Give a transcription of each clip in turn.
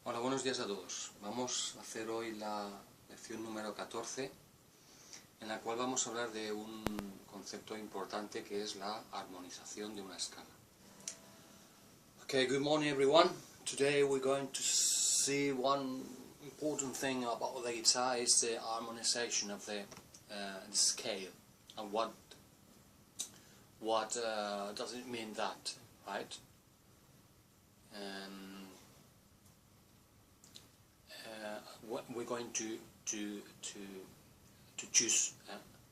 Hola, buenos días a todos. Vamos a hacer hoy la lección número 14, en la cual vamos a hablar de un concepto importante que es la armonización de una escala. Okay, good morning everyone. Today we're going to see one important thing about the guitar is the harmonization of the scale, and what does it mean that, right? We're going to choose,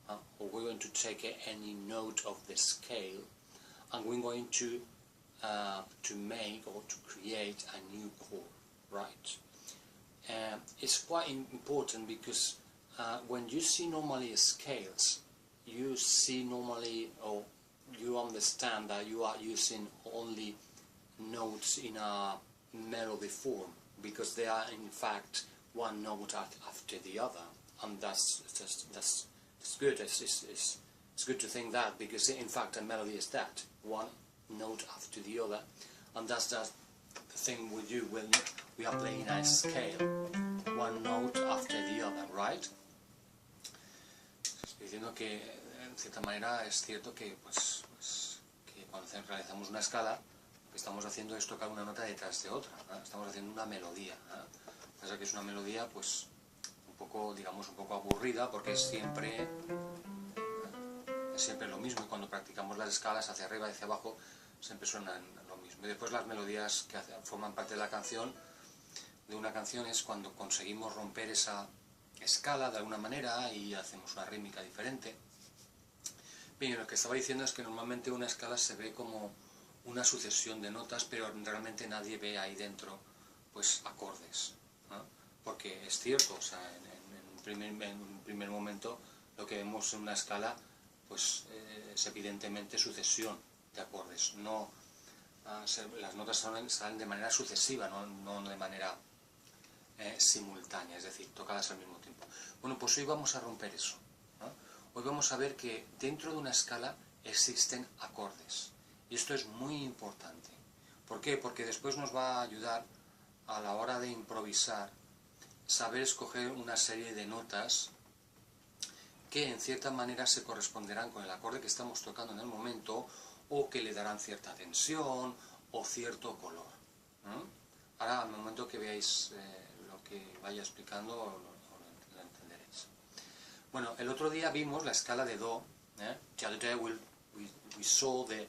or we're going to take any note of the scale, and we're going to make or to create a new chord, right? It's quite important because when you see normally scales, you see normally, or you understand that you are using only notes in a melody form, because they are in fact one note after the other, and that's good. It's good to think that, because in fact a melody is that one note after the other, and that's the thing we do when we are playing a scale, one note after the other, right? Estoy diciendo que en cierta manera es cierto que que cuando realizamos una escala, lo que estamos haciendo es tocar una nota detrás de otra, ¿no? Estamos haciendo una melodía, ¿no? Pasa que es una melodía pues un poco, digamos, un poco aburrida, porque es siempre lo mismo, y cuando practicamos las escalas hacia arriba y hacia abajo siempre suenan lo mismo. Y después las melodías que forman parte de la canción, de una canción, es cuando conseguimos romper esa escala de alguna manera y hacemos una rítmica diferente. Bien, lo que estaba diciendo es que normalmente una escala se ve como una sucesión de notas, pero realmente nadie ve ahí dentro pues acordes, ¿no? Porque es cierto, o sea, en un primer momento lo que vemos en una escala pues es evidentemente sucesión de acordes, no las notas salen de manera sucesiva, no de manera simultánea, es decir, tocadas al mismo tiempo. Bueno, pues hoy vamos a romper eso, ¿no? Hoy vamos a ver que dentro de una escala existen acordes, y esto es muy importante. ¿Por qué? Porque después nos va a ayudar a la hora de improvisar, saber escoger una serie de notas que en cierta manera se corresponderán con el acorde que estamos tocando en el momento, o que le darán cierta tensión o cierto color, ¿no? Ahora, al momento que veáis lo que vaya explicando, lo entenderéis. Bueno, el otro día vimos la escala de Do. The other day we saw the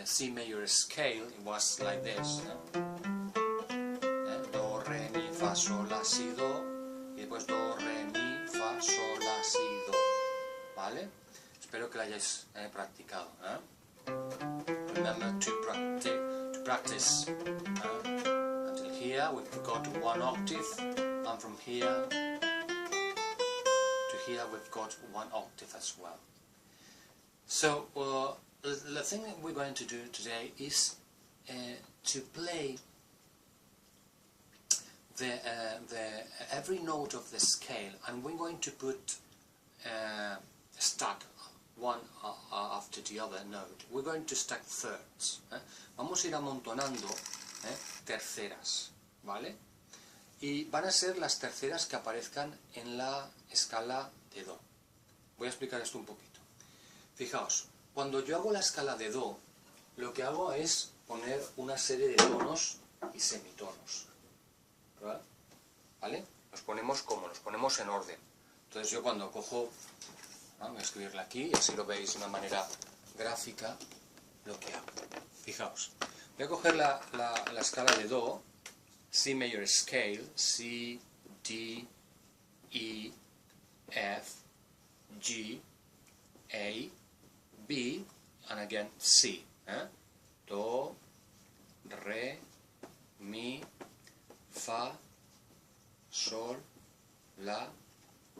C major scale. It was like this, Do, re, mi, fa, sol, la, si, do, y después do, re, mi, fa, sol, la, si, do, ¿vale? Espero que lo hayáis practicado. Remember to practice until here. We've got one octave, and from here to here we've got one octave as well. So the thing that we're going to do today is to play every note of the scale, and we're going to put stack one after the other note. We're going to stack thirds. Vamos a ir amontonando terceras, ¿vale? Y van a ser las terceras que aparezcan en la escala de Do. Voy a explicar esto un poquito. Fijaos, cuando yo hago la escala de Do, lo que hago es poner una serie de tonos y semitonos, ¿vale? Los ponemos como, los ponemos en orden. Entonces yo cuando cojo, voy a escribirla aquí y así lo veis de una manera gráfica lo que hago. Fijaos, voy a coger la escala de Do, C major scale, C, D, E, F, G, A, B, and again C. Do, re, mi, fa, sol, la,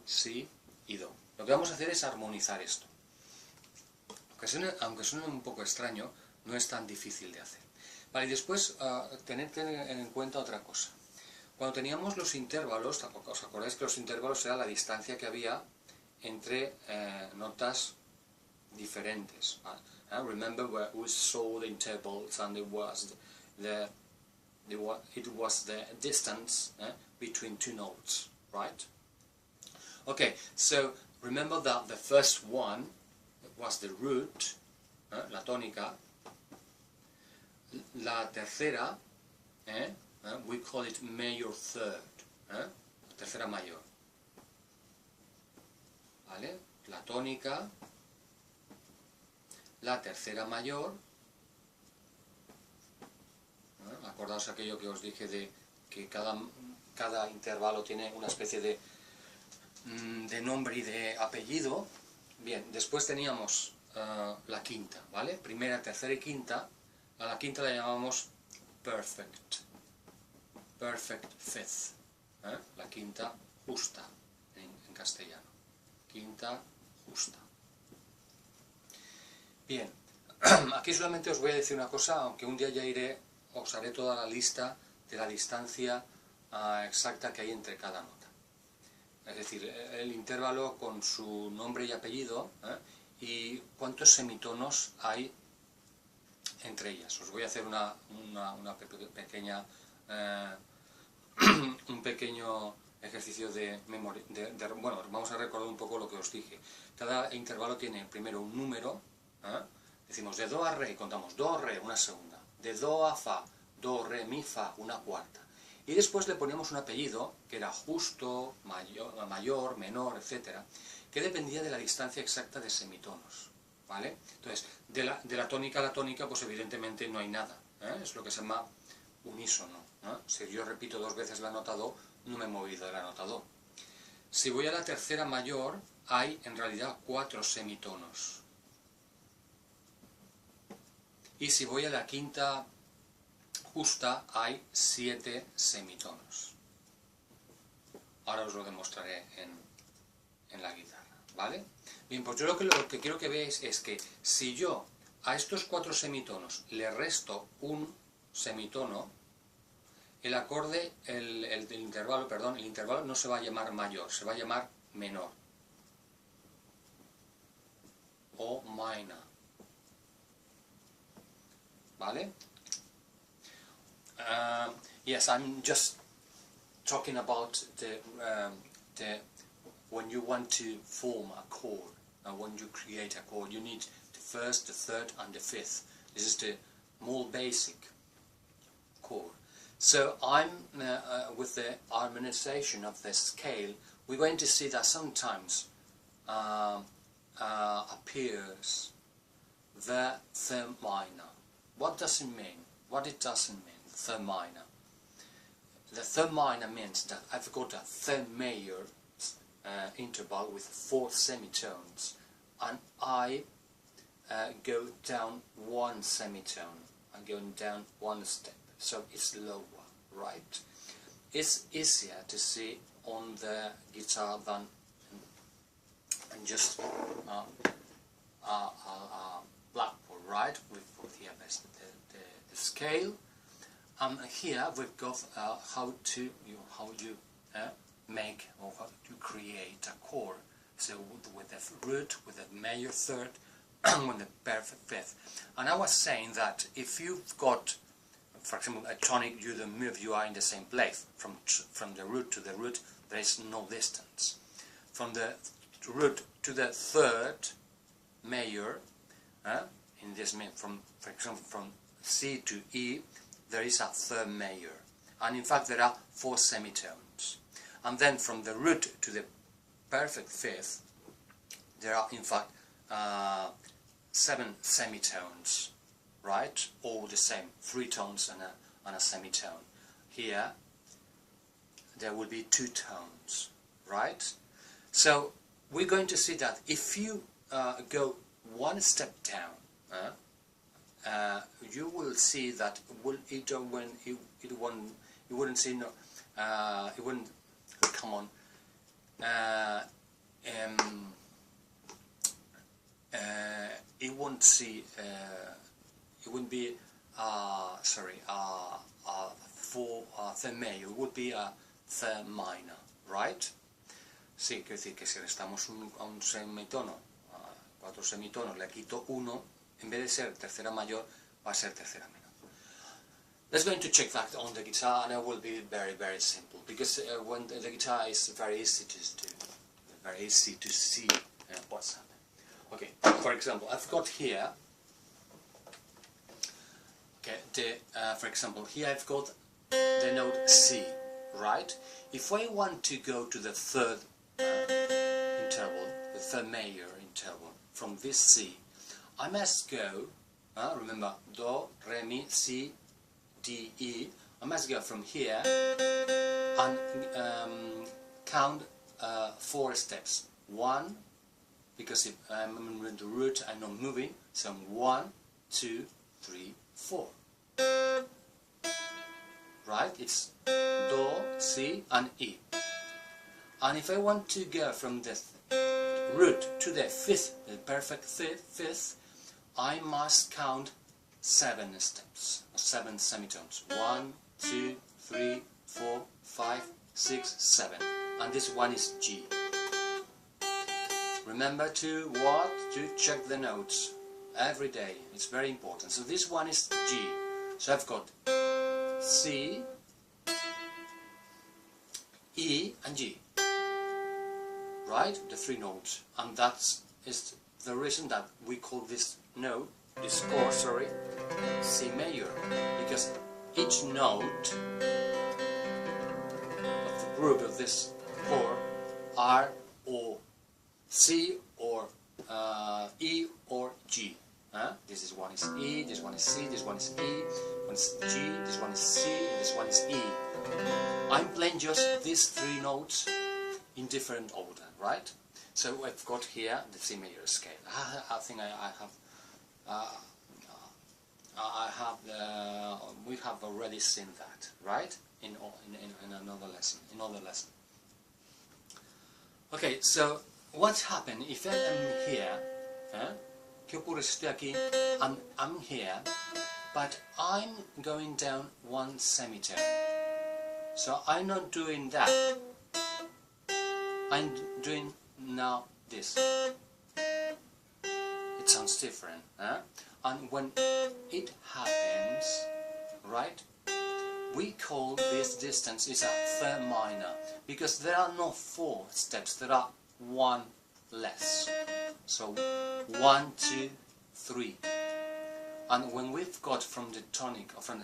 si y do. Lo que vamos a hacer es armonizar esto. Aunque suene un poco extraño, no es tan difícil de hacer. Vale, y después tened en cuenta otra cosa. Cuando teníamos los intervalos, ¿os acordáis que los intervalos era la distancia que había entre notas diferentes? Remember where we saw the intervals, and it was the it was the distance between two notes, right? Okay, so remember that the first one was the root, la tónica. La tercera, we call it major third, tercera mayor, ¿vale? La tónica, la tercera mayor, acordaos aquello que os dije de que cada intervalo tiene una especie de nombre y de apellido. Bien, después teníamos la quinta, ¿vale? Primera, tercera y quinta. A la quinta la llamamos perfect fifth, la quinta justa en castellano, quinta justa. Bien, aquí solamente os voy a decir una cosa, aunque un día ya os haré toda la lista de la distancia exacta que hay entre cada nota. Es decir, el intervalo con su nombre y apellido y cuántos semitonos hay entre ellas. Os voy a hacer un pequeño ejercicio de memoria. Bueno, vamos a recordar un poco lo que os dije. Cada intervalo tiene primero un número, decimos de do a re y contamos do, re, una segunda, de do a fa, do, re, mi, fa, una cuarta. Y después le poníamos un apellido que era justo, mayor, menor, etc., que dependía de la distancia exacta de semitonos, ¿vale? Entonces, de la tónica a la tónica, pues evidentemente no hay nada, es lo que se llama unísono, Si yo repito dos veces la nota do, no me he movido de la nota do. Si voy a la tercera mayor, hay en realidad 4 semitonos. Y si voy a la quinta justa, hay 7 semitonos. Ahora os lo demostraré en la guitarra, ¿vale? Bien, pues yo lo que quiero que veáis es que si yo a estos 4 semitonos le resto un semitono, el acorde, el intervalo no se va a llamar mayor, se va a llamar menor. O minor. ¿Vale? Yes, I'm just talking about when you want to form a chord, when you create a chord, you need the first, the third, and the fifth. This is the more basic chord. So I'm with the harmonization of the scale, we're going to see that sometimes appears the third minor. What does it mean? What it doesn't mean, third minor. The third minor means that I've got a third major interval with 4 semitones, and I go down 1 semitone. I'm going down 1 step, so it's lower, right? It's easier to see on the guitar than just blackboard, right? We've got here the scale, and here we've got how you make or how to create a chord. So with the root, with the major third, with the perfect fifth. And I was saying that if you've got, for example, a tonic, you don't move, you are in the same place. From the root to the root, there is no distance. From the root to the third major, in this, for example, from C to E, there is a third major. And in fact, there are 4 semitones. And then from the root to the perfect fifth, there are in fact 7 semitones, right? All the same, 3 tones and a semitone. Here, there will be 2 tones, right? So we're going to see that if you go 1 step down, you will see that it wouldn't see no, it wouldn't come on. It won't see. It wouldn't be. Sorry. Third major. It would be a third minor, right? Sí, quiero decir que si restamos a un semitono, 4 semitonos, le quito 1, en vez de ser tercera mayor, va a ser tercera menor. Let's going to check that on the guitar, and it will be very, very simple, because when the guitar is very easy to do, very easy to see what's happening. Okay, for example, I've got here, okay, for example, here I've got the note C, right? If I want to go to the third interval, the third major interval, from this C, I must go, remember, Do, Re, Mi, Si, D, E, I must go from here and count 4 steps. 1, because if I'm in the root, I'm not moving, so 1, 2, 3, 4. Right? It's Do, Si, and E. And if I want to go from the root to the fifth, the perfect fifth, I must count 7 steps, 7 semitones. 1, 2, 3, 4, 5, 6, 7. And this one is G. Remember to what? To check the notes every day. It's very important. So this one is G. So I've got C, E, and G. Right? The 3 notes. And that is the reason that we call this note, this chord, sorry, C major. Because each note of the group of this chord are or C or E or G. This is one is E, this one is C, this one is E, one is G, this one is C, and this one is E. I'm playing just these 3 notes in different order, right? So I've got here the C major scale. I think we have already seen that, right? In another lesson, Okay, so what happens if I'm here? ¿Qué ocurre si estoy aquí? I'm here, but I'm going down 1 semitone. So I'm not doing that. I'm doing now this. It sounds different, and when it happens, right, we call this distance is a third minor, because there are no 4 steps, there are 1 less. So 1, 2, 3. And when we've got from the tonic, or from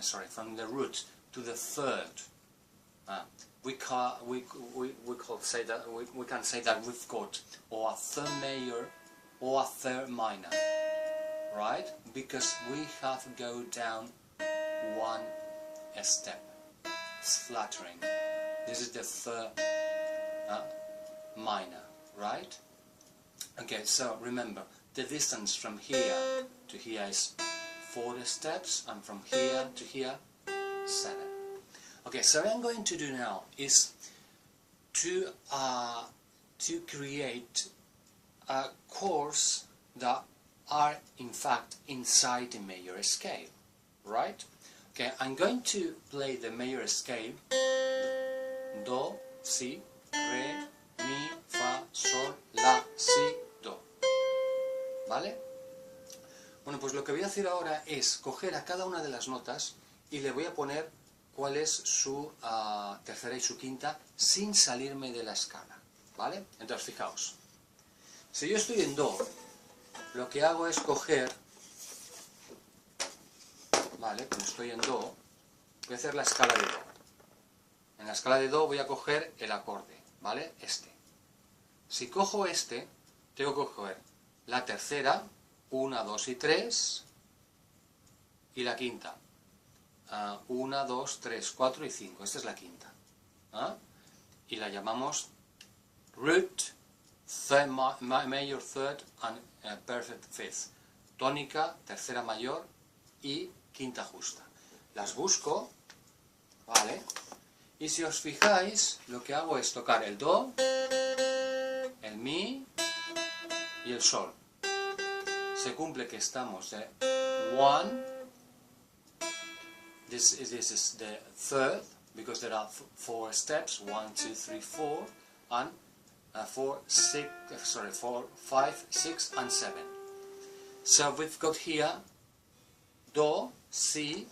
the root to the third, we can say that we've got or a third major or a third minor, right? Because we have to go down 1 step. It's flattering. This is the third minor, right? Okay, so remember, the distance from here to here is 4 steps, and from here to here 7. Okay, so what I'm going to do now is to create chords that are in fact inside the major scale, right? Okay, I'm going to play the major scale: Do, Si, Re, Mi, Fa, Sol, La, Si, Do. ¿Vale? Bueno, pues lo que voy a hacer ahora es coger a cada una de las notas y le voy a poner cuál es su tercera y su quinta sin salirme de la escala, ¿vale? Entonces, fijaos, si yo estoy en Do, lo que hago es coger, ¿vale? Como estoy en Do, voy a hacer la escala de Do. En la escala de Do voy a coger el acorde, ¿vale? Este. Si cojo este, tengo que coger la tercera, 1, 2 y 3, y la quinta. 1, 2, 3, 4 y 5. Esta es la quinta. Y la llamamos root, third, major third and perfect fifth. Tónica, tercera mayor y quinta justa. Las busco, ¿vale? Y si os fijáis, lo que hago es tocar el Do, el Mi y el Sol. Se cumple que estamos de 1. This is the third, because there are 4 steps, 1, 2, 3, 4, and 4, 5, 6, and 7. So we've got here Do, Si,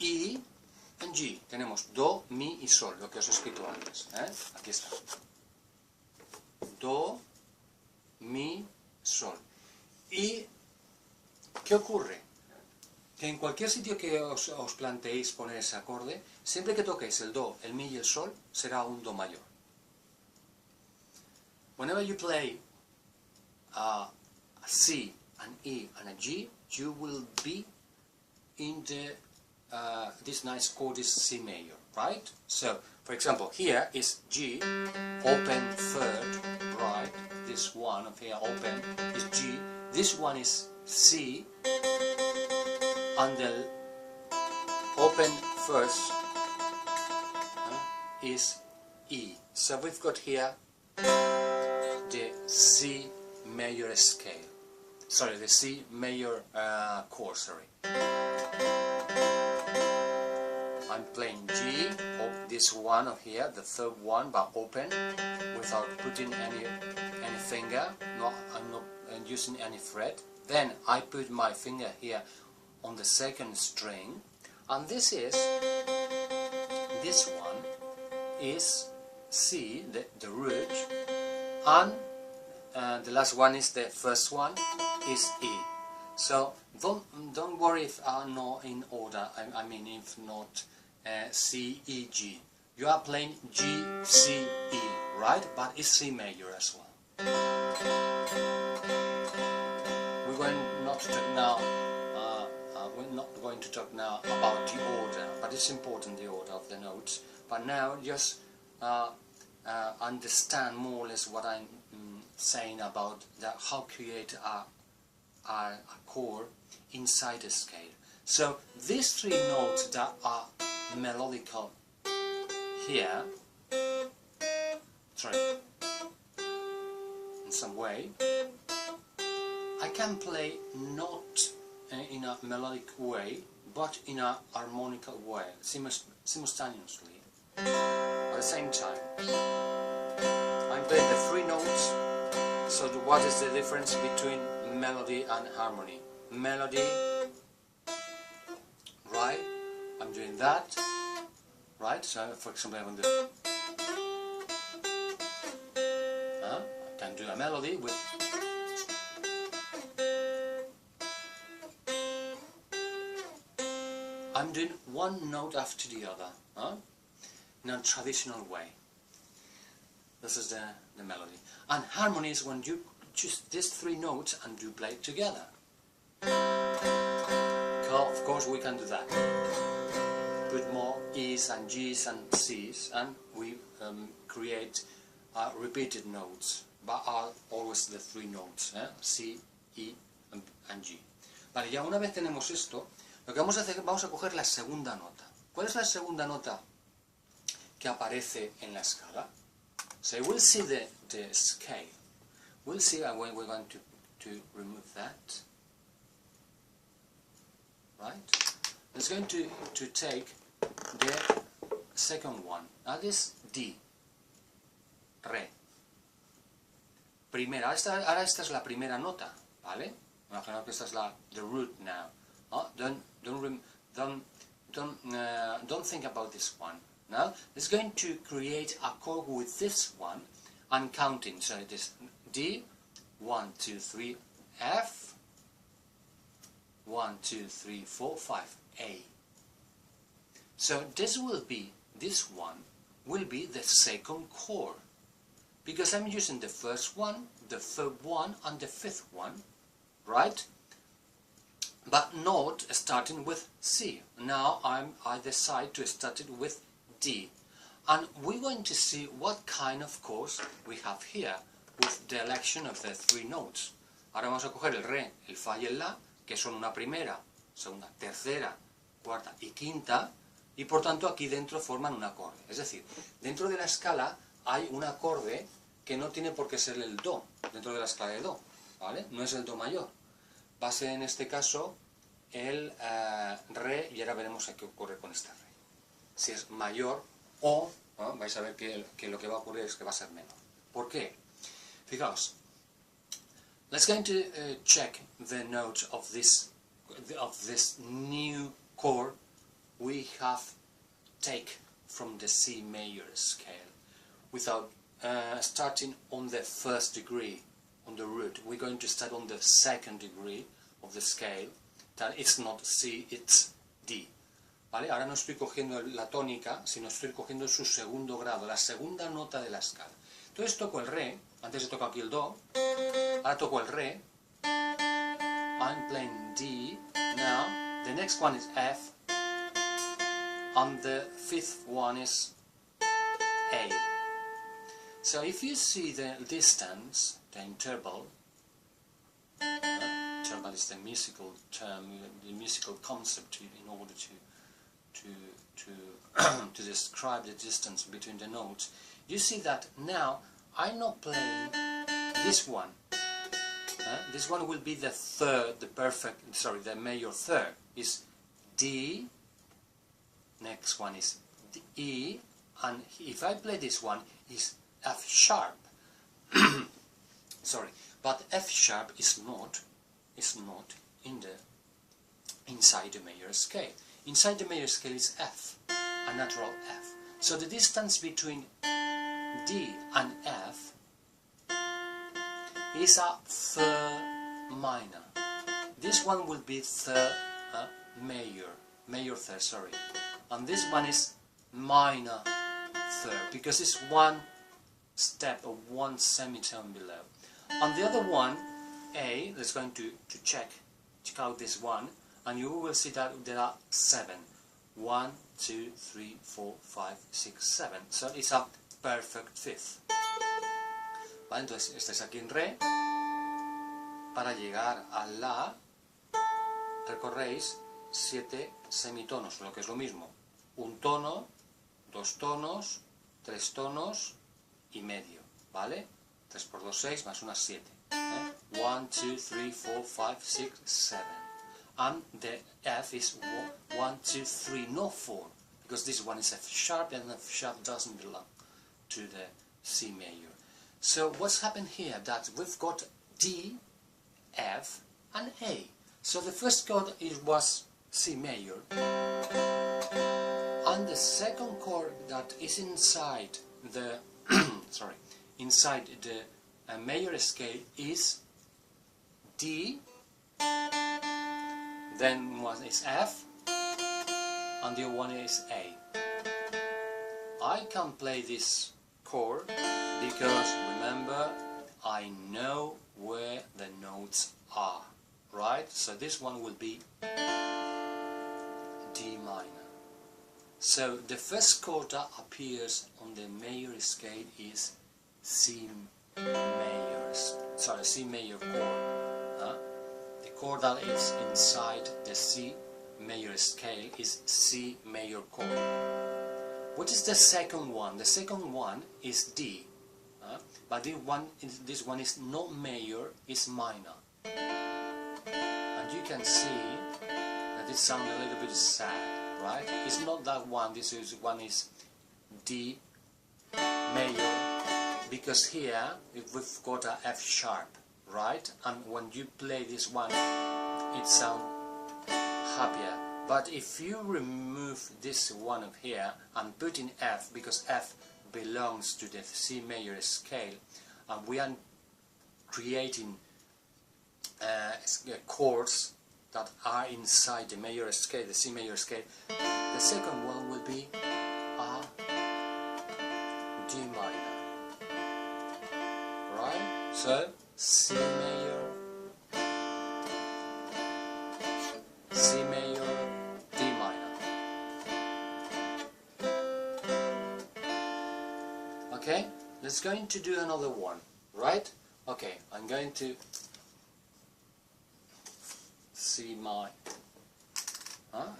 E and G. Tenemos Do, Mi y Sol, lo que os he escrito antes. Aquí está. Do, Mi, Sol. ¿Y qué ocurre? Que en cualquier sitio que os planteéis poner ese acorde, siempre que toquéis el Do, el Mi y el Sol, será un Do mayor. Whenever you play a C, an E and a G, you will be in the this nice chord is C major, right? So, for example, here is G, open third, right? This one of here, open, is G. This one is C, and the open first is E. So we've got here the C major scale. Sorry, the C major chord, sorry. I'm playing G, this one of here, the third one, but open, without putting any finger, I'm not using any fret. Then I put my finger here on the second string, and this one is C, the root, and the last one is the first one, is E. So don't worry if I'm not in order, I mean if not C, E, G. You are playing G, C, E, right? But it's C major as well. We're not going to talk now about the order, but it's important, the order of the notes. But now just understand more or less what I'm saying about how create a chord inside a scale. So these three notes that are melodical here, in some way, I can play not in a melodic way, but in a harmonical way, simultaneously, at the same time. I'm playing the three notes. So what is the difference between melody and harmony? Melody, right? I'm doing that, right? So for example, I'm going to I can do a melody with I'm doing one note after the other, in a traditional way. This is the melody. And harmony is when you choose these three notes and you play it together. Of course we can do that. Put more E's and G's and C's, and we create repeated notes, but are always the three notes, C, E and G. Vale, ya una vez tenemos esto, lo que vamos a hacer es vamos a coger la segunda nota. ¿Cuál es la segunda nota que aparece en la escala? So we'll see the scale. We'll see when we're going to remove that. Right? It's going to take the second one. That is D. Re. Primera. Ahora esta es la primera nota, ¿vale? Imaginaos que esta es the root now. Don't think about this one. Now it's going to create a chord with this one and counting. So it is D, 1, 2, 3, F, 1, 2, 3, 4, 5, A. So this one will be the second chord, because I'm using the first one, the third one, and the fifth one, right? But not starting with C. Now I decide to start it with D. And we're going to see what kind of chords we have here with the election of the three notes. Ahora vamos a coger el Re, el Fa y el La, que son una primera, segunda, tercera, cuarta y quinta, y por tanto aquí dentro forman un acorde. Es decir, dentro de la escala hay un acorde que no tiene por qué ser el Do, dentro de la escala de Do, ¿vale? No es el Do mayor. Va a ser en este caso el Re, y ahora veremos qué ocurre con este Re. Si es mayor o, ¿no? Vais a ver que lo que va a ocurrir es que va a ser menor. ¿Por qué? Fijaos. Let's going to check the notes of this new chord we have take from the C major scale without starting on the first degree, on the root. We're going to start on the second degree of the scale, that it's not C, it's D. ¿Vale? Ahora no estoy cogiendo la tónica, sino estoy cogiendo su segundo grado, la segunda nota de la escala. Entonces toco el re, antes he tocado aquí el do, ahora toco el re, I'm playing D, now the next one is F, and the fifth one is A. So if you see the distance, the interval, interval is the musical term, the musical concept in order to describe the distance between the notes, you see that now I'm not playing this one. This one will be the third, the major third is D, next one is E, and if I play this one is F sharp. Sorry, but F sharp is not inside the major scale. Inside the major scale is F, a natural F. So the distance between D and F is a third minor. This one will be third major third, sorry. And this one is minor third, because it's one step or one semitone below. And the other one, A, let's going to check out this one, and you will see that there are 7. 1, 2, 3, 4, 5, 6, 7. So it's a perfect fifth. ¿Vale? Entonces estáis aquí en re. Para llegar a la, recorréis 7 semitonos, lo que es lo mismo. Un tono, 2 tonos, 3 tonos y medio. ¿Vale? 3 por 2, 6, más unas 7. 1, 2, 3, 4, 5, 6, 7. And the F is 1, 2, 3, no 4, because this one is F sharp, and F sharp doesn't belong to the C major. So what's happened here? That we've got D, F, and A. So the first chord was C major, and the second chord that is inside the inside the major scale is D. Then one is F, and the other one is A. I can play this chord because, remember, I know where the notes are, right? So this one will be D minor. So the first chord that appears on the major scale is C major chord. The chord that is inside the C major scale is C major chord. What is the second one? The second one is D, but this one is not major, it's minor. And you can see that it sounds a little bit sad, right? It's not that one, this one is D major, because here we've got a F sharp, right? And when you play this one, it sounds happier. But if you remove this one of here and put in F, because F belongs to the C major scale, and we are creating chords that are inside the major scale, the C major scale, the second one will be a D minor, right? So C major, C major, D minor. Okay, let's going to do another one, right? Okay, I'm going to see my...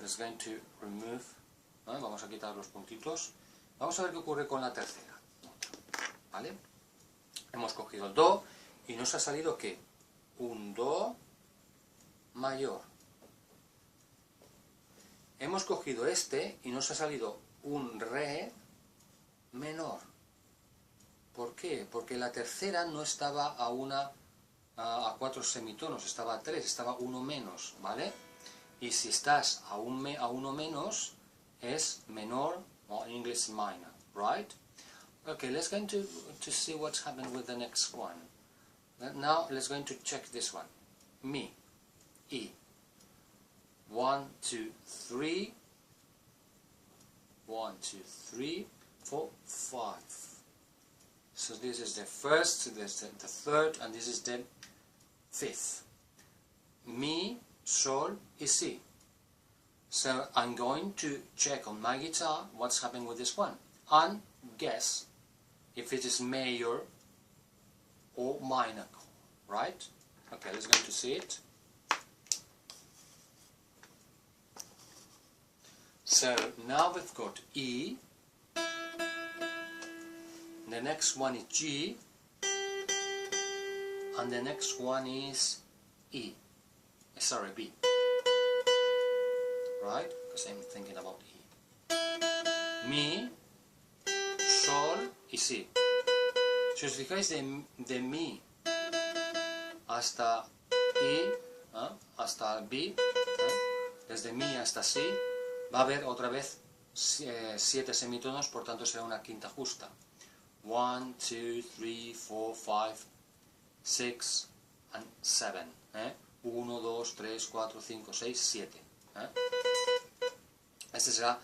Let's going to remove... Vamos a quitar los puntitos. Vamos a ver qué ocurre con la tercera nota, ¿vale? Hemos cogido el Do y nos ha salido ¿qué? Un Do mayor. Hemos cogido este y nos ha salido un Re menor. ¿Por qué? Porque la tercera no estaba a 4 semitonos, estaba a 3, estaba uno menos, ¿vale? Y si estás a uno menos, es menor, or in English minor, right? Okay, let's going to see what's happened with the next one. Now let's going to check this one. Mi, E. 1, 2, 3. 1, 2, 3, 4, 5. So this is the first, this is the third, and this is the fifth. Mi, Sol, y Si. So I'm going to check on my guitar what's happening with this one and guess if it is major or minor chord, right? Okay, let's go to see it. So now we've got E, the next one is G, and the next one is E, sorry, B, right? Because I'm thinking about E. Mi, Sol y Si. Si os fijáis de Mi hasta I, hasta B, desde Mi hasta Si, va a haber otra vez 7 semitonos, por tanto será una quinta justa. 1, 2, 3, 4, 5, 6 and 7. 1, 2, 3, 4, 5, 6, 7. Esta será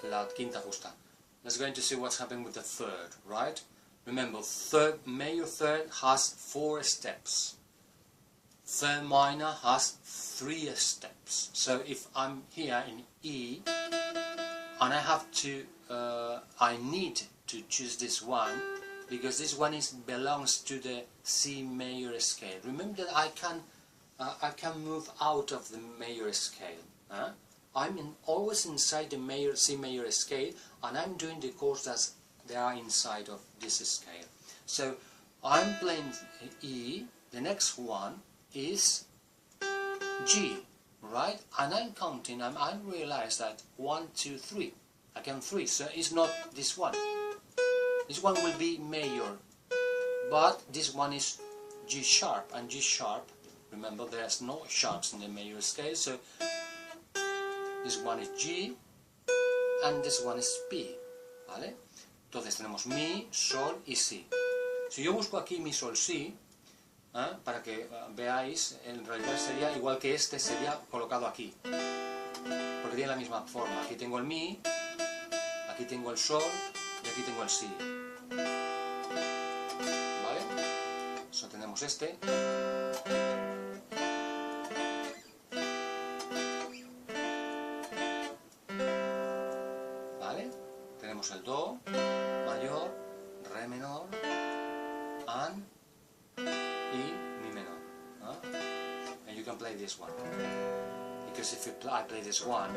la quinta justa. Let's go to see what's happening with the third, right? Remember, major third has 4 steps. Third minor has 3 steps. So if I'm here in E and I have to, I need to choose this one because this one belongs to the C major scale. Remember that I can move out of the major scale. I'm always inside the C major scale, and I'm doing the chords that they are inside of this scale. So I'm playing E. The next one is G, right? And I'm counting, and I realize that 1, 2, 3. I count 3, so it's not this one. This one will be major, but this one is G sharp, and G sharp, remember there's no sharps in the major scale, so this one is G, and this one is B, ¿vale? Entonces tenemos Mi, Sol y Si. Si yo busco aquí Mi, Sol, Si, para que veáis, en realidad sería igual que este, sería colocado aquí, porque tiene la misma forma. Aquí tengo el Mi, aquí tengo el Sol y aquí tengo el Si, ¿vale? Eso tenemos este. ¿Vale? Tenemos el Do mayor, Re menor, and E, Mi menor. And you can play this one. Because if I play this one,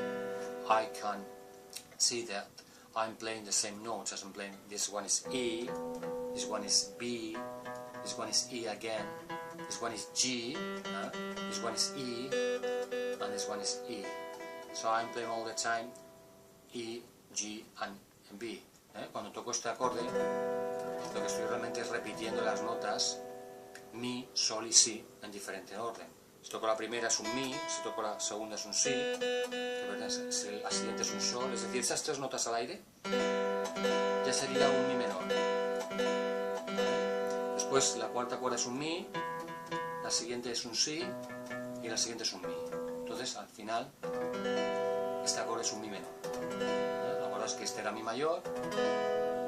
I can see that I'm playing the same notes as I'm playing. This one is E, this one is B, this one is E again, this one is G, this one is E, and this one is E. So I'm playing all the time E, G, and B. Cuando toco este acorde, lo que estoy realmente es repitiendo las notas Mi, Sol y Si en diferente orden. Si toco la primera es un Mi, si toco la segunda es un Si, si la siguiente es un Sol, es decir, esas 3 notas al aire ya sería un Mi menor. Después la cuarta cuerda es un Mi, la siguiente es un Si y la siguiente es un Mi. Entonces al final este acorde es un Mi menor. Acordaos que este era Mi mayor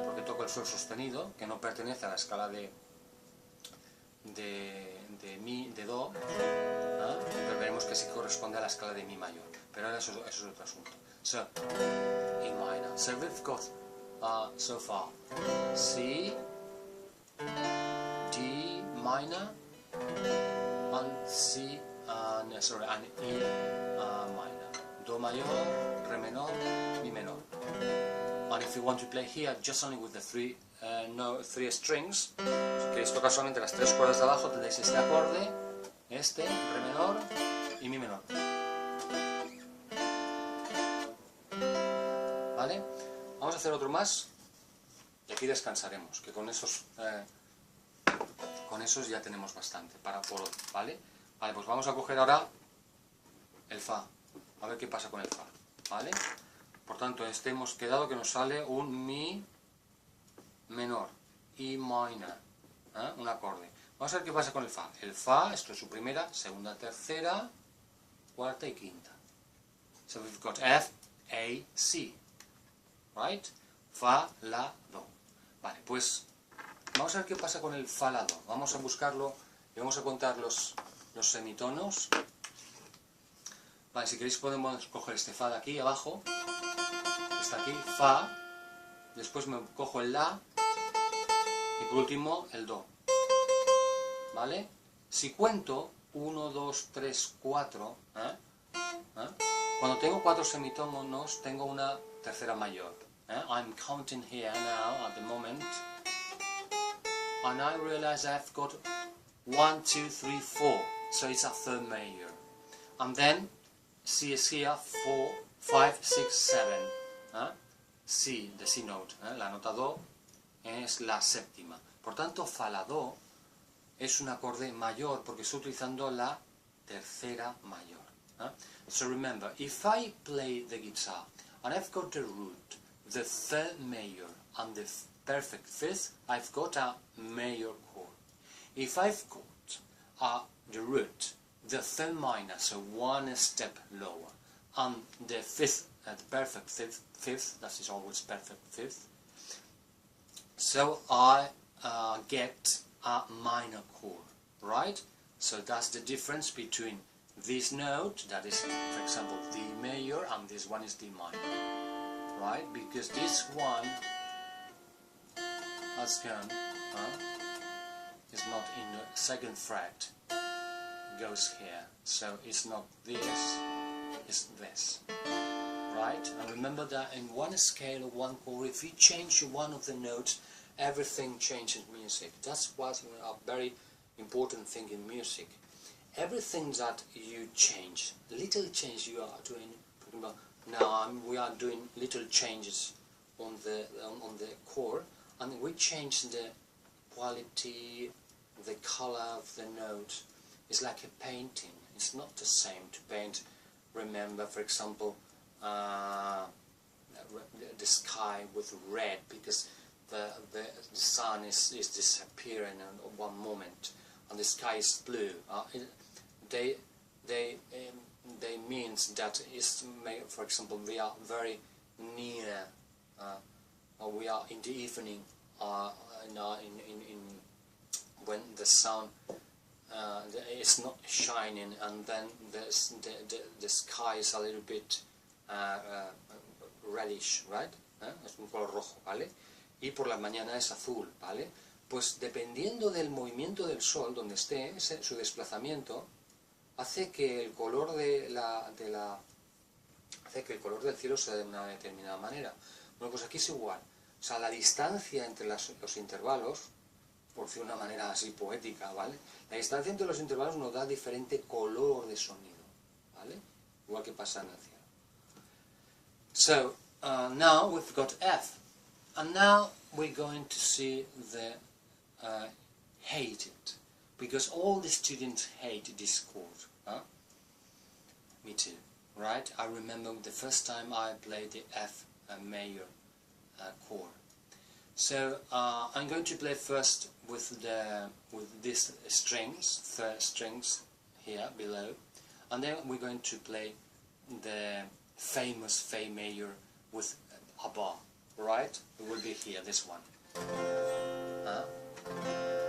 porque toco el Sol sostenido, que no pertenece a la escala de Mi, de Do, pero veremos que sí corresponde a la escala de Mi mayor, pero ahora eso es otro asunto. So, E minor. So we've got so far C, D minor, and C, and E minor. Do mayor, Re menor, Mi menor. And if you want to play here just only with the 3 strings, si queréis tocar solamente las 3 cuerdas de abajo, tendréis este acorde, este, Re menor y Mi menor. ¿Vale? Vamos a hacer otro más y aquí descansaremos, que con esos ya tenemos bastante por hoy, ¿vale? Vale, pues vamos a coger ahora el Fa, a ver qué pasa con el Fa, ¿vale? Por tanto, hemos quedado que nos sale un mi menor, E minor, un acorde. Vamos a ver qué pasa con el fa. El fa, esto es su primera, segunda, tercera, cuarta y quinta. So we've got F, A, C, right? Fa, la, do. Vale, pues vamos a ver qué pasa con el fa, la, do. Vamos a buscarlo y vamos a contar los semitonos. Vale, si queréis podemos coger este fa de aquí abajo. Está aquí, fa. Después me cojo el la. Y por último el do. ¿Vale? Si cuento 1, 2, 3, 4, cuando tengo 4 semitonos tengo una tercera mayor. I'm counting here now at the moment, and I realize I've got 1, 2, 3, 4, so it's a third major. And then C is here, 4, 5, 6, 7. C, the C note, la nota do es la séptima. Por tanto, fa, la, do es un acorde mayor porque estoy utilizando la tercera mayor. So remember, if I play the guitar and I've got the root, the third major and the perfect fifth, I've got a major chord. If I've got the root, the third minor, so one step lower, and the fifth, the perfect fifth, that is always perfect fifth, so I get a minor chord, right? So that's the difference between this note, that is, for example, D major, and this one is D minor, right? Because this one has gone, is not in the second fret, it goes here, so it's not this, it's this, right? And remember that in one scale, one chord, if you change one of the notes, everything changes in music. That's what's a very important thing in music. Everything that you change, little change you are doing. Now we are doing little changes on the chord, and we change the quality, the color of the note. It's like a painting. It's not the same to paint. Remember, for example, the sky with red, because the sun is disappearing in one moment, and the sky is blue. They means that is, for example, we are very near, or we are in the evening, when the sun is not shining, and then the sky is a little bit reddish, right? Es un color rojo, ¿vale? Y por la mañana es azul, ¿vale? Pues dependiendo del movimiento del sol, donde esté, su desplazamiento, hace que el color hace que el color del cielo sea de una determinada manera. Bueno, pues aquí es igual. O sea, la distancia entre los intervalos, por decirlo de una manera así poética, ¿vale? La distancia entre los intervalos nos da diferente color de sonido, ¿vale? Igual que pasa en el cielo. So, now we've got F. And now we're going to see the hate it, because all the students hate this chord. Me too, right? I remember the first time I played the F major chord. So I'm going to play first with these strings, third strings here below, and then we're going to play the famous Fa major with a bar. Right? It will be here, this one.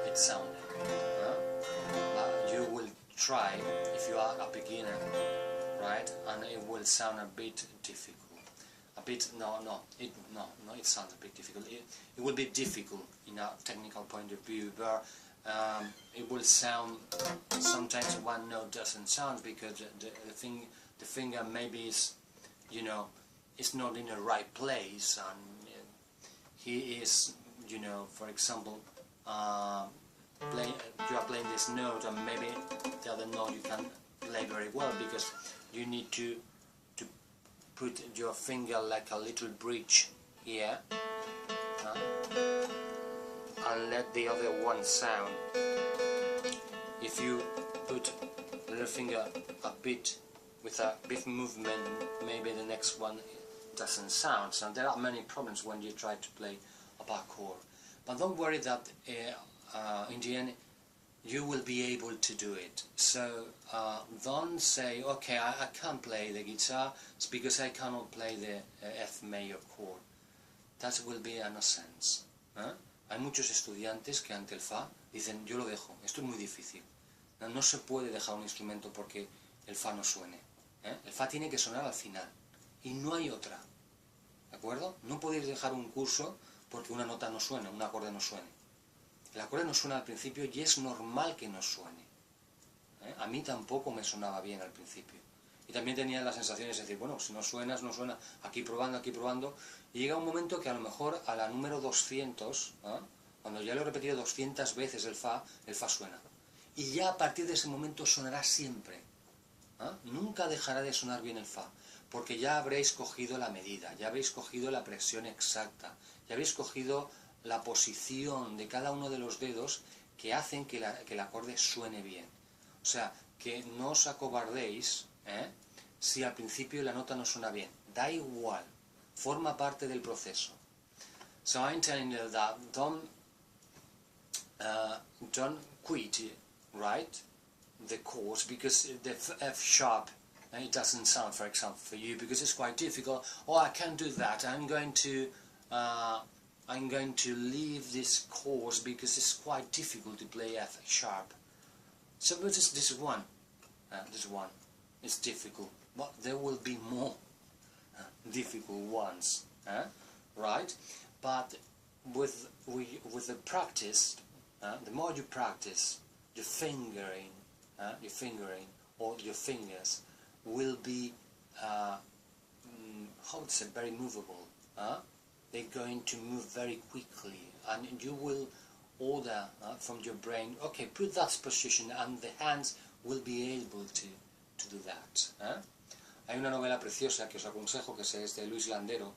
It's sounding. You will try, if you are a beginner, right? And it will sound a bit difficult. A bit, it sounds a bit difficult. It will be difficult in a technical point of view, but it will sound, sometimes one note doesn't sound because the finger maybe is, you know, it's not in the right place, and he is, you know, for example, you are playing this note, and maybe the other note you can play very well, because you need to put your finger like a little bridge here, and let the other one sound. If you put the little finger a bit with a bit movement, maybe the next one doesn't sound. So there are many problems when you try to play a bar chord. But don't worry that in the end you will be able to do it. So don't say, okay, I can't play the guitar, it's because I cannot play the F major chord. That will be a nonsense. Hay muchos estudiantes que ante el Fa dicen, yo lo dejo, esto es muy difícil. No se puede dejar un instrumento porque el Fa no suene. El Fa tiene que sonar al final. Y no hay otra. ¿De acuerdo? No podéis dejar un curso porque una nota no suene, un acorde no suene. El acorde no suena al principio y es normal que no suene. A mí tampoco me sonaba bien al principio. Y también tenía la sensación de decir, bueno, si no suenas, no suena, aquí probando. Y llega un momento que a lo mejor a la número 200, cuando ya lo he repetido 200 veces el Fa suena. Y ya a partir de ese momento sonará siempre. Nunca dejará de sonar bien el Fa, porque ya habréis cogido la medida, ya habréis cogido la presión exacta, ya habréis cogido la posición de cada uno de los dedos que hacen que el acorde suene bien. O sea, que no os acobardéis si al principio la nota no suena bien. Da igual, forma parte del proceso. So I'm telling you that don't quit, right, the chords because the F sharp it doesn't sound, for example, for you because it's quite difficult. Oh, I can't do that. I'm going to leave this chords because it's quite difficult to play F sharp. So this one, it's difficult, but there will be more difficult ones, right? But with the practice, the more you practice, your fingering or your fingers will be, how to say, very movable. They're going to move very quickly, and you will order from your brain, okay, put that position, and the hands will be able to do that. Hay una novela preciosa que os aconsejo, que es de Luis Landero,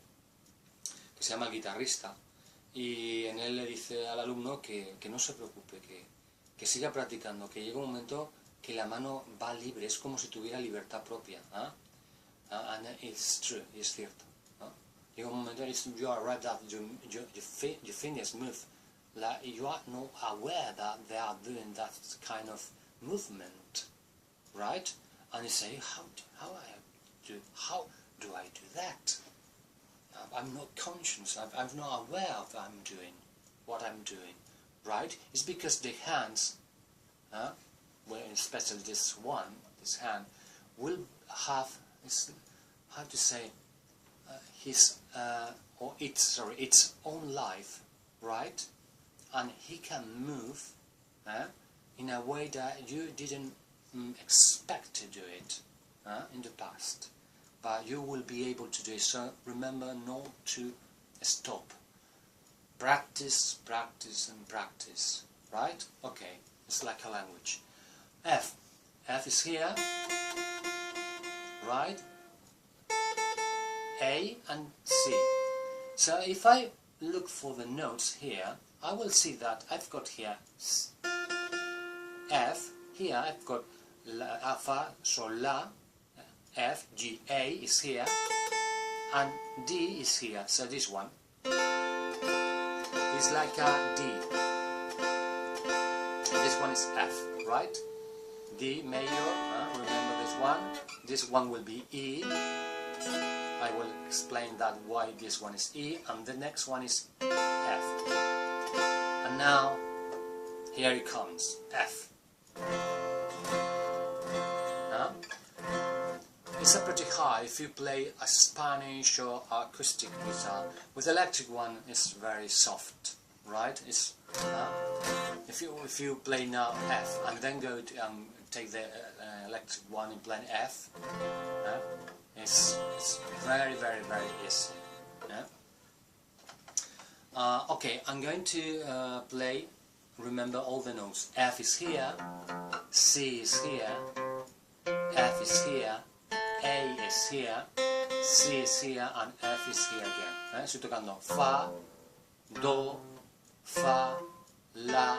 que se llama El guitarrista, y en él le dice al alumno que no se preocupe, que siga practicando, que llega un momento que la mano va libre, es como si tuviera libertad propia. And it's true, es cierto. Llega un momento en que you are right that your fingers move, like you are not aware that they are doing that kind of movement, right? And you say, how do I do that? I'm not conscious, I'm not aware of what I'm doing, right? It's because the hands, well, especially this hand, will have, how to say, its own life, right? And he can move in a way that you didn't expect to do it in the past, but you will be able to do it. So remember not to stop. Practice, practice and practice, right? Okay, it's like a language. F is here, right? A and C. So if I look for the notes here, I will see that I've got here F, here I've got La, Fa, Sol, La, F, G, A is here, and D is here, so this one is like a D. This one is F, right? D major, remember this one will be E. I will explain that why this one is E, and the next one is F. And now, here it comes, F. It's a pretty high if you play a Spanish or acoustic guitar. With electric one, it's very soft, right? It's if you play now F and then go to take the electric one and play F, it's very easy. Okay, I'm going to play. Remember all the notes. F is here, C is here, F is here, A is here, C is here, and F is here again. Estoy tocando Fa, Do, Fa, La,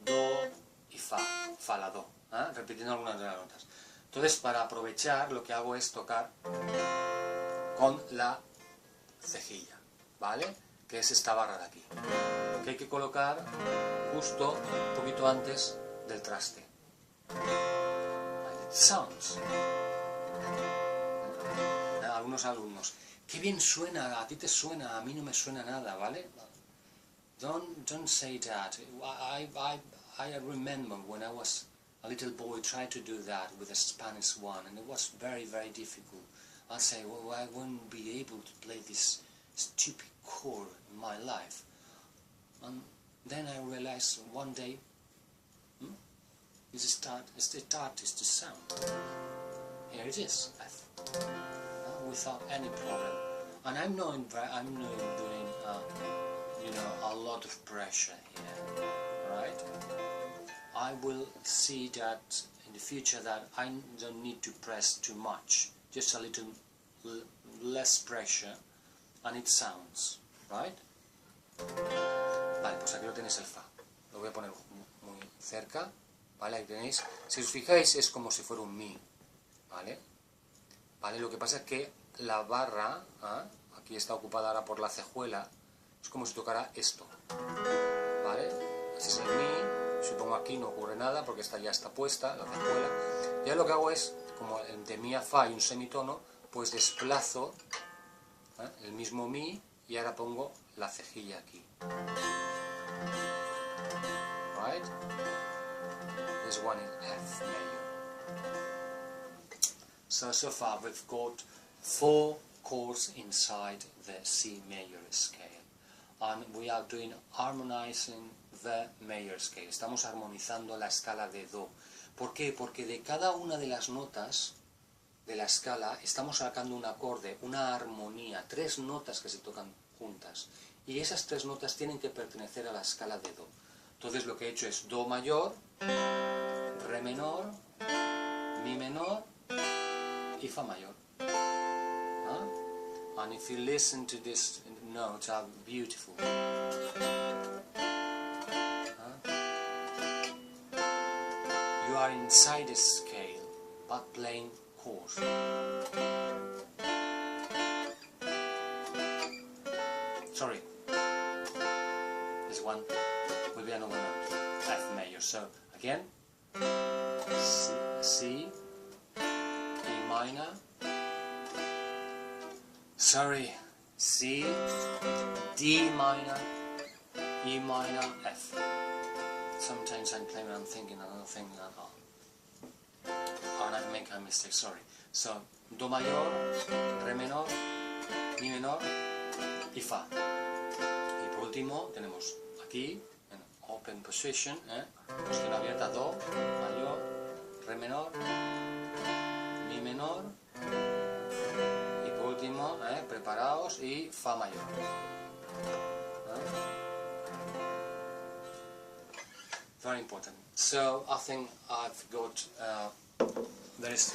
Do y Fa. Fa, La, Do. Repitiendo algunas de las notas. Entonces, para aprovechar, lo que hago es tocar con la cejilla, ¿vale? Que es esta barra de aquí, que hay que colocar justo un poquito antes del traste. It sounds. Algunos alumnos, qué bien suena, a ti te suena, a mí no me suena nada, ¿vale? Don't say that. I remember when I was a little boy tried to do that with a Spanish one, and it was very, very difficult. I'll say, well, I won't be able to play this stupid chord in my life. And then I realized one day, it starts to sound. Here it is, without any problem. And I'm not doing, a lot of pressure here, right? I will see that in the future that I don't need to press too much, just a little less pressure, and it sounds, right? Vale, pues aquí lo tenéis el Fa. Lo voy a poner muy cerca, ¿vale? Ahí tenéis. Si os fijáis es como si fuera un Mi, ¿vale? Vale, lo que pasa es que la barra, aquí está ocupada ahora por la cejuela, es como si tocara esto, ¿vale? Ese es el Mi, si pongo aquí no ocurre nada porque esta ya está puesta, la cejuela. Y ahora lo que hago es, como de Mi a Fa hay un semitono, pues desplazo el mismo Mi y ahora pongo la cejilla aquí. Right? This one is F major. So far we've got 4 chords inside the C major scale. And we are doing harmonizing the major scale. Estamos armonizando la escala de Do. ¿Por qué? Porque de cada una de las notas de la escala estamos sacando un acorde, una armonía, 3 notas que se tocan juntas. Y esas 3 notas tienen que pertenecer a la escala de Do. Entonces lo que he hecho es Do mayor, Re menor, Mi menor y Fa mayor. And if you listen to these notes, are beautiful. You are inside the scale, but playing chords. Sorry, this one will be another note, F major. So again, C, E minor. Sorry, C, D minor, E minor, F. Sometimes I'm playing and I'm thinking another thing and I make a mistake, sorry. So, Do mayor, Re menor, Mi menor y Fa. Y por último tenemos aquí, en open position, posición abierta, Do mayor, Re menor, Mi menor, último, preparaos, y Fa mayor. Very important. So I think I've got there is